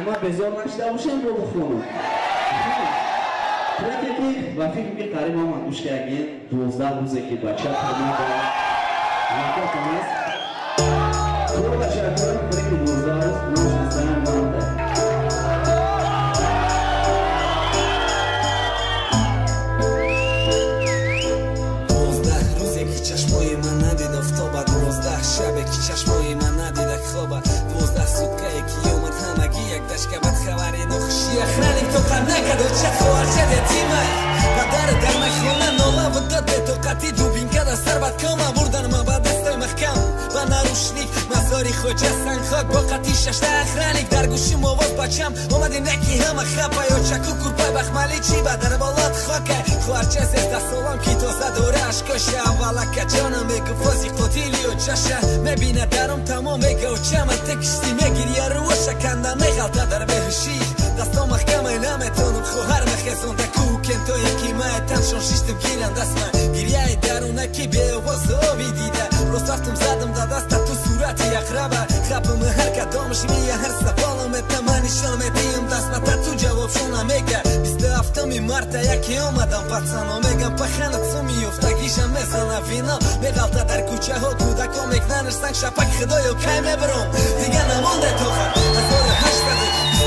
ما بزار نشده باشم با بخونم ترکی که و فکر که قریب هم گوش کردین 12 روزه که بچه تمام با نکات هست تو بچه کنم ترکی 12 روز روش زن مانده چشمای من ندید افتابه 12 شبه که چشمای من ندید خوابه 12 سوتکه که اومد همگی یک دشکه بد خبری نخشی اخرانی تو قد نکد و چه خوار شده تیمه پدر در مخونه ناله و داد به توقتی دوبین کده سر بد کامه بردن ما با دستای محکم و نروشنیک مزاری خوجه سنگ خاک با قطی ششته اخرانیک در گوشی مواد بچم اومدی نکی همه خپه یا چکو کرپای بخمالی چی با در بالات خاکه خوارچه سیسته سولم کی توزه دوره عشقاشه اولا که جانم میگه فازی قتیلی و چشه میبینه درم تمام میگه و چمه تکشتی میگیر یه روشه کنده میغلطه در بهشی دستا محکمه نمیتونم خوهر مخیزونده کوکن تو یکی ماه تنشون شیشتم گیرن دست من گریه درونه کی به آواز آبی دیده روز رفتم زدم دا دسته تو صورتی اقربه خبم هر کدامش میه هر سفالم تمنیشان میدیم دست متا تو جواب شونه میگه 27 مارت یکی اومدم پتسانا میگم پخنت سو میفته گیشم میزنه وینا میغلطه در کوچه ها کودکا میکننش سنگ شپک خدایا کی میبرم دیگه نمانده تو خب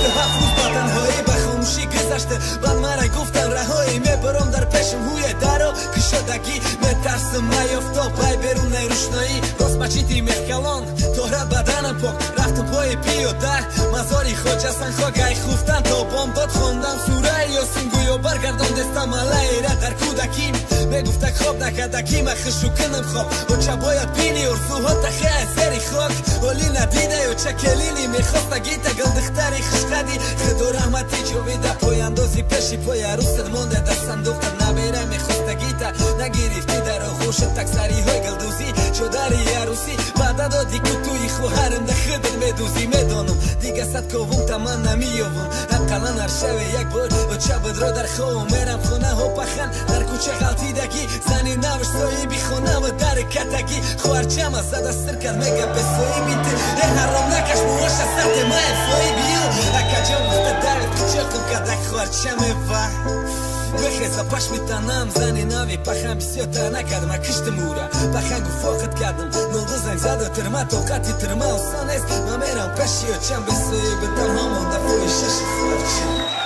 27 روز با تنهایی به خاموشی گذشته بعد مرا گفتن رهایی میبرم در پیشم هوی درو که شدگی میترسم میفتا پای بیرون روشنایی راست بچیتی میخکلان تهرت بدنم پاک رفتم پای پیاده مزاری خوجه سن خواگای خوفتن تا بام داد خوندم سوره یاسین گویا برگردم دستم علیره در کودکیم میگفته خواب نکدکی من خشو کنم خواب و چه باید بینی ارزوها تخیه زری خاک ولی ندیده و چه کلینی میخواستگی تگل دختری خشقدی خدو رحمتی جویده پای اندازی پیشی پای عروست مونده در صندوق نبیره میخواستگی تا نگیرفتی در آغوش تکسری های گلدوزی شداری عروسی بعد دادی که توی خوهرم ده خدر میدوزی میدانم دیگه صد کوم تمن نمیوم اقلا هر شوه یک بار و چه بدرا در خواه میرم خونه ها پخن در کوچه غلطیدگی زنی نوش سایی بی خونه و در کتگی خوارچم از زده سر کرد میگه به سایی بیتی حرام نکش موش سرد ما افایی بیو اکا جا مخته درد کچاقم کدک خوارچمه و بخیزه پاش میتنم زنی ناوی پخم بسیار تا نکردم کشت مورا پخم گو فاقت کردم نلده زنگ زده ترما توقتی ترما و سانست ما میرم پشی و چم بسوی بدم همون دفوی شش خوارچم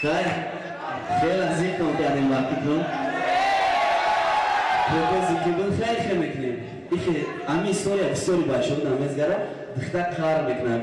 خیلی خیلی از این کن کردیم وقتی کن پروپوزی که بون خیلی میکنیم ای که امی استوریا بسیاری باشه بودم ازگره دخته کار میکنم